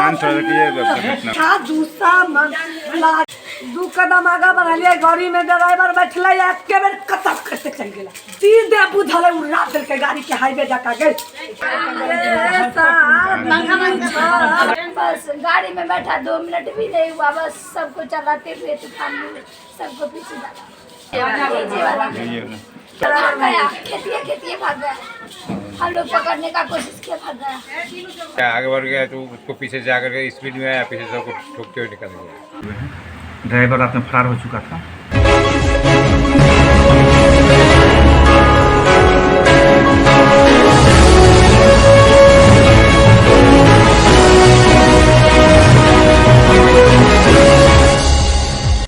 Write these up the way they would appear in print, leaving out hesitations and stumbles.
शांत रखिए। दू कदम आगा बढ़लिए, गाड़ी में ड्राइवर बैठले एके बेर कतक करते चल गेला, सीधे बुझले उड़ा देल के गाड़ी के हाईवे जाका गए। बस गाड़ी में बैठा 2 मिनट भी नहीं हुआ, बस सबको चलाते हुए तूफान में सबको पीछे डाला। खेतिए भाग गया, हम लोग पकड़ने का कोशिश किया, भाग गया। आगे बढ़ गया तो उसको पीछे से आकर के स्पीड में आया, पीछे से उसको ठोकते हुए निकल गया। ड्राइवर रात में फरार हो चुका था।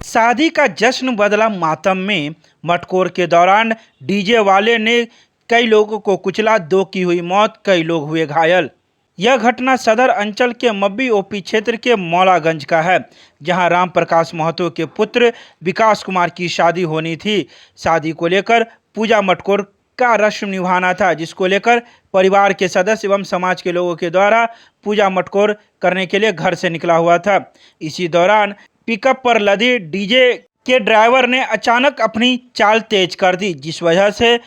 शादी का जश्न बदला मातम में। मटकोर के दौरान डीजे वाले ने कई लोगों को कुचला, 2 की हुई मौत, कई लोग हुए घायल। यह घटना सदर अंचल के मब्बी ओपी क्षेत्र के मौलागंज का है, जहां राम प्रकाश महतो के पुत्र विकास कुमार की शादी होनी थी। शादी को लेकर पूजा मटकोर का रस्म निभाना था, जिसको लेकर परिवार के सदस्य एवं समाज के लोगों के द्वारा पूजा मटकोर करने के लिए घर से निकला हुआ था। इसी दौरान पिकअप पर लदे डीजे के ड्राइवर ने अचानक अपनी चाल तेज कर दी, जिस वजह से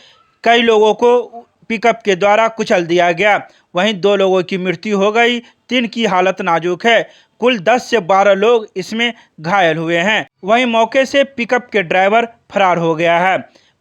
कई लोगों को पिकअप के द्वारा कुचल दिया गया। वहीं 2 लोगों की मृत्यु हो गई, 3 की हालत नाजुक है। कुल 10 से 12 लोग इसमें घायल हुए हैं। वहीं मौके से पिकअप के ड्राइवर फरार हो गया है।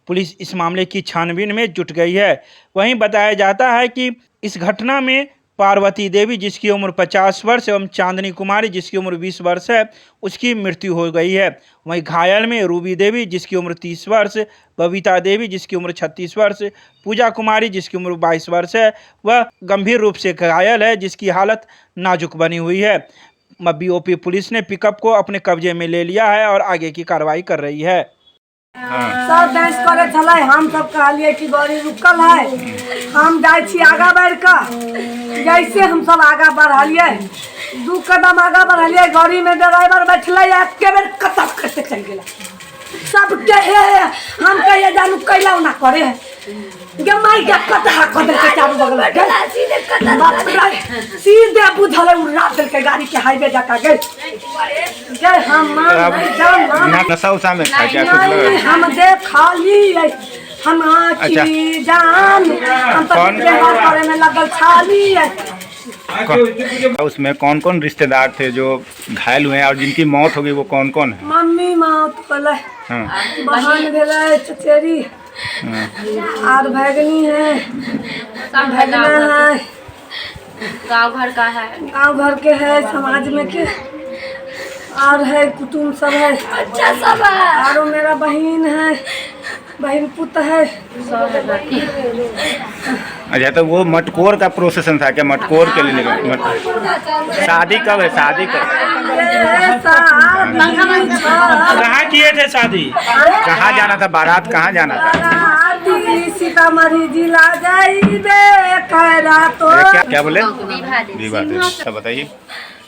पुलिस इस मामले की छानबीन में जुट गई है। वहीं बताया जाता है कि इस घटना में पार्वती देवी, जिसकी उम्र 50 वर्ष, एवं चांदनी कुमारी, जिसकी उम्र 20 वर्ष है, उसकी मृत्यु हो गई है। वहीं घायल में रूबी देवी, जिसकी उम्र 30 वर्ष, बबीता देवी, जिसकी उम्र 36 वर्ष, पूजा कुमारी, जिसकी उम्र 22 वर्ष है, वह गंभीर रूप से घायल है, जिसकी हालत नाजुक बनी हुई है। मब्बी ओपी पुलिस ने पिकअप को अपने कब्जे में ले लिया है और आगे की कार्रवाई कर रही है। सब डांस करे चले, हम सब कहलिए कि गाड़ी रुकल है, हम जाए छी आगा बढ़ कर। जैसे हम सब आगा बढ़लिए, 2 कदम आगा बढ़लिए, गाड़ी में ड्राइवर बैठले एके बेर कतक करते चल गेला। सब कहे हम कहे जानू कैला ना करे गमाई के कतहा कदर के चारू बगल में सीधे बुझले उड़ा देल के गाड़ी के हाईवे जाका गए। हम नशा उशा में खा क्या कुछ हम दे खाली हम आखी जान हम तो व्यवहार करे में लगल छाली है। उसमें कौन कौन रिश्तेदार थे जो घायल हुए हैं और जिनकी मौत हो गई, वो कौन कौन है? मम्मी मौत होले, बहन भेले, चचेरी और भगनी है, भगना है, गांव घर का है, गांव घर के है, समाज में के और है, कुटुम्ब सब है, अच्छा सब है, और मेरा बहन है, बहन पुत है। अच्छा, तो वो मटकोर का प्रोसेसन था क्या? मटकोर के लिए निकल शादी कब है? शादी कब? कहाँ किए थे शादी? कहाँ जाना था? बारात कहाँ जाना था? सीतामढ़ी जिला जाइबे कहरा तो क्या बोले? विवाह। अच्छा बताइए।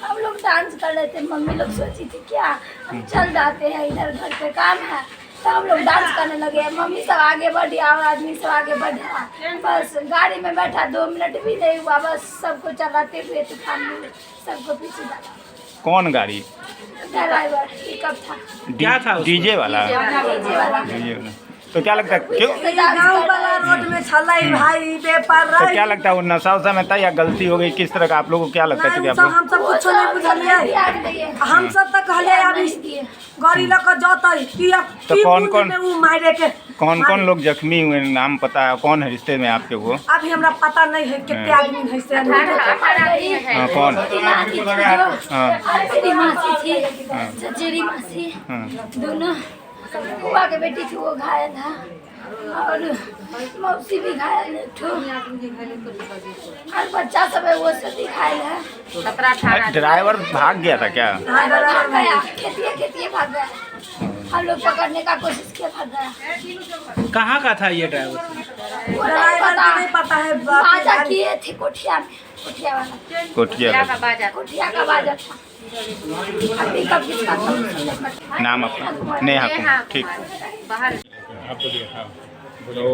हम लोग डांस कर रहे थे, मम्मी लोग सोची थी क्या हम चल जाते हैं, इधर घर पे काम है, तो हम लोग डांस करने लगे। मम्मी सब आगे बढ़ी और आदमी सब आगे बढ़ा, बस गाड़ी में बैठा 2 मिनट भी नहीं हुआ, बस सबको चलाते हुए तूफान में सबको पीछे डाला। कौन गाड़ी? ड्राइवर पिकअप था। क्या था? डीजे वाला। डीजे वाला। डीजे वाला। तो क्या लगता है क्यों? गाँव वाला रोड में छलाई भाई बेपर तो क्या लगता है वो नशा उशा में था या गलती हो गई? किस तरह का आप लोगों को क्या लगता है? आप लोग हम सब कुछ नहीं बुझलिए, हम सब तक कहलिए अभी गाड़ी लेकर जाते कि तो कौन मारे के कौन लोग जख्मी हुए? नाम पता है? कौन है रिश्ते में आपके वो? अभी हमरा पता नहीं है कितने आदमी है से। कौन? मेरी मासी थी, चचेरी मासी, दोनों बुआ के बेटी थी, वो घायल था, और मौसी भी घायल है, और बच्चा सब है वो सब घायल है। 17-18 ड्राइवर भाग गया था क्या? भाग गया, खेतिए भाग गया, हम लोग पकड़ने का कोशिश किया, भाग गया। कहाँ का था ये ड्राइवर? नहीं पता है, बाजा किए थे कोठिया में, कोठिया वाला, कोठिया का बाजा था। नाम अपना? नेहा। ठीक। तो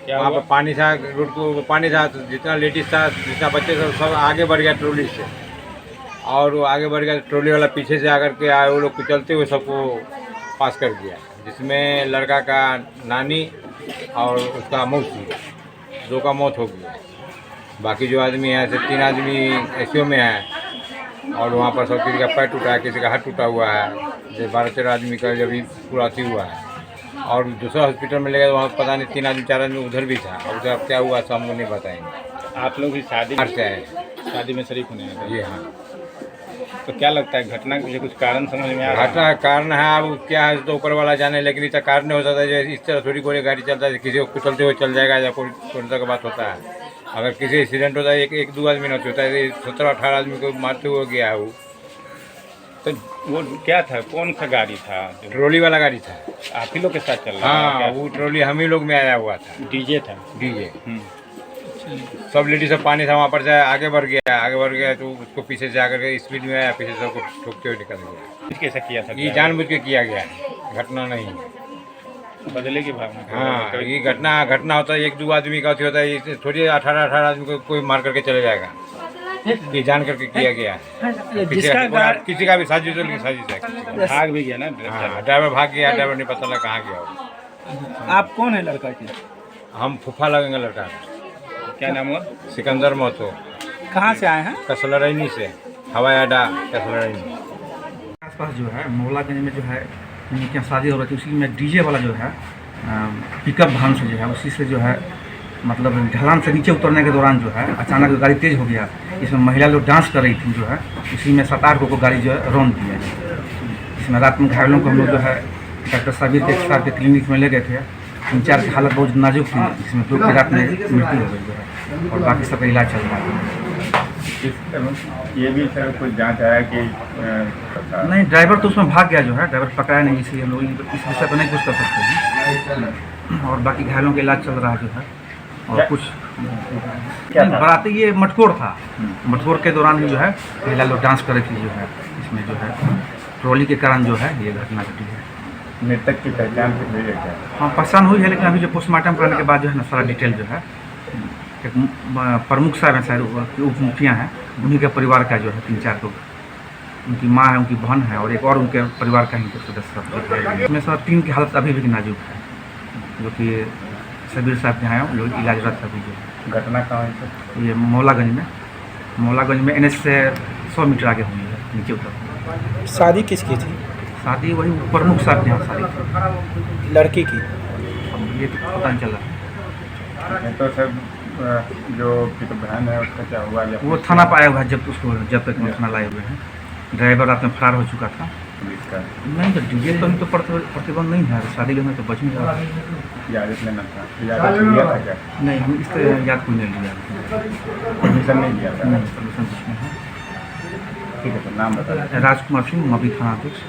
वहाँ पर पानी था, रोड को पानी था, तो जितना लेडीज था, जितना बच्चे सब आगे बढ़ गया ट्रॉली से। और वो आगे बढ़ गया, ट्रॉली वाला पीछे से आकर के आए, वो लोग कुचलते हुए सबको पास कर दिया, जिसमें लड़का का नानी और उसका मौसी, दो का मौत हो गया। बाकी जो आदमी है सिर्फ 3 आदमी एसओ में है, और वहाँ पर सब किसी का पैर टूटा है, किसी का हाथ टूटा हुआ है, जैसे 12-13 आदमी का जब भी पूरा अथी हुआ है। और दूसरा हॉस्पिटल में ले गए, वहाँ पता नहीं 3 आदमी 4 आदमी उधर भी था, और उधर क्या हुआ सब हमको नहीं बताएंगे। आप लोग भी शादी से आए, शादी में शरीक होने हैं। जी हाँ। तो क्या लगता है घटना के लिए कुछ कारण समझ में आ रहा है? घटना कारण है, अब क्या है तो ऊपर वाला जाने, लेकिन इसका कारण नहीं होता था। जो इस तरह थोड़ी कोई गाड़ी चलता है, किसी को कुचलते हुए चल जाएगा या कोई तरह का बात होता है। अगर किसी एक्सीडेंट होता है, एक 2 आदमी नहीं होता है, 17-18 आदमी को मारते हुए गया है वो। तो वो क्या था, कौन सा गाड़ी था? ट्रॉली वाला गाड़ी था। आप ही लोग के साथ चल रहा हाँ, था? वो ट्रॉली हम ही लोग में आया हुआ था। डीजे था। डीजे सब लेडीज सब पानी था वहाँ पर, जाए आगे बढ़ गया तो उसको पीछे से आकर के स्पीड में आया, पीछे से सबको ठोकते हुए निकल गया। कैसा किया था? ये जानबूझ के किया गया है, घटना नहीं। बदले की भावना। हाँ, ये घटना होता है, 1-2 आदमी का होता है, ये थोड़ी 18 आदमी को कोई मार करके चले जाएगा। ये जान करके किया गया है। किसी का भी साजिश है। भाग भी गया ना हाँ, ड्राइवर भाग गया, ड्राइवर नहीं पता लगा कहाँ गया वो। आप कौन है लड़का के? हम फूफा लगेंगे लड़का। क्या नाम हुआ? सिकंदर महतो, कहाँ से आए हैं? कसलरैनी से, हवाई अड्डा कसलरैनी। आसपास जो है मोहल्लागंज में जो है जिनके यहाँ शादी हो रही थी, उसी में डीजे वाला जो है पिकअप वाहन से जो है, उसी से जो है मतलब ढलान से नीचे उतरने के दौरान जो है अचानक गाड़ी तेज़ हो गया। इसमें महिला लोग डांस कर रही थी जो है, उसी में 7-8 को गाड़ी जो है रौंद दिया। इसमें रात में घायलों को हम लोग जो है डॉक्टर साबिर के एक्सपायर के क्लिनिक में ले गए थे। 3-4 की हालत बहुत नाजुक थी, जिसमें 2 की रात में मृत्यु हो गई जो है, और बाकी सबका इलाज चल रहा है। ये भी सर कुछ जांच आया कि नहीं, ड्राइवर तो उसमें भाग गया जो है, ड्राइवर पकड़ा नहीं, इसलिए हम लोग इस विषय पर नहीं कुछ कर सकते हैं। और बाकी घायलों का इलाज चल रहा है जो है। और कुछ नहीं, बराती ये मटकोर था, मटकोर के दौरान ही जो है महिला लोग डांस कर रही थी जो है, इसमें जो है ट्रॉली के कारण जो है ये घटना घटी है। मृतक की पहचान हुई है क्या? हाँ, पहचान हुई है, लेकिन अभी जो पोस्टमार्टम कराने के बाद जो है ना सारा डिटेल जो है, एक प्रमुख साहब हैं शायद, उप मुखिया हैं, उन्हीं के परिवार का जो है 3-4 को, उनकी माँ है, उनकी बहन है, और एक और उनके परिवार का ही सदस्य। इसमें सब 3 की हालत अभी भी नाजुक है, जो कि सबीर साहब के यहाँ लोग इलाजरत अभी जो है। घटना कहाँ है? ये मोहल्लागंज में NH से 100 मीटर आगे हुई है, नीचे उतर। शादी किसकी थी? शादी वही प्रमुख साहब के यहाँ शादी थी, लड़की की। अब ये तो पता नहीं चला। तो सर जो पिकअप वैन है उसका क्या हुआ? वो थाना पर आया हुआ है, जब तक थाना लाए हुए हैं। ड्राइवर रात में फरार हो चुका था। पुलिस का नहीं, तो डीजे तो नहीं, तो प्रतिबंध नहीं है, शादी में तो बच नहीं रहा। इजाज़त लेना था, इजाज़त लिया था क्या? नहीं, हम इस तरह याद कोई नहीं लिया, परमिशन नहीं दिया था? नहीं, परमिशन कुछ नहीं है। ठीक है, तो नाम बता। राजकुमार सिंह, मभी थाना अध्यक्ष।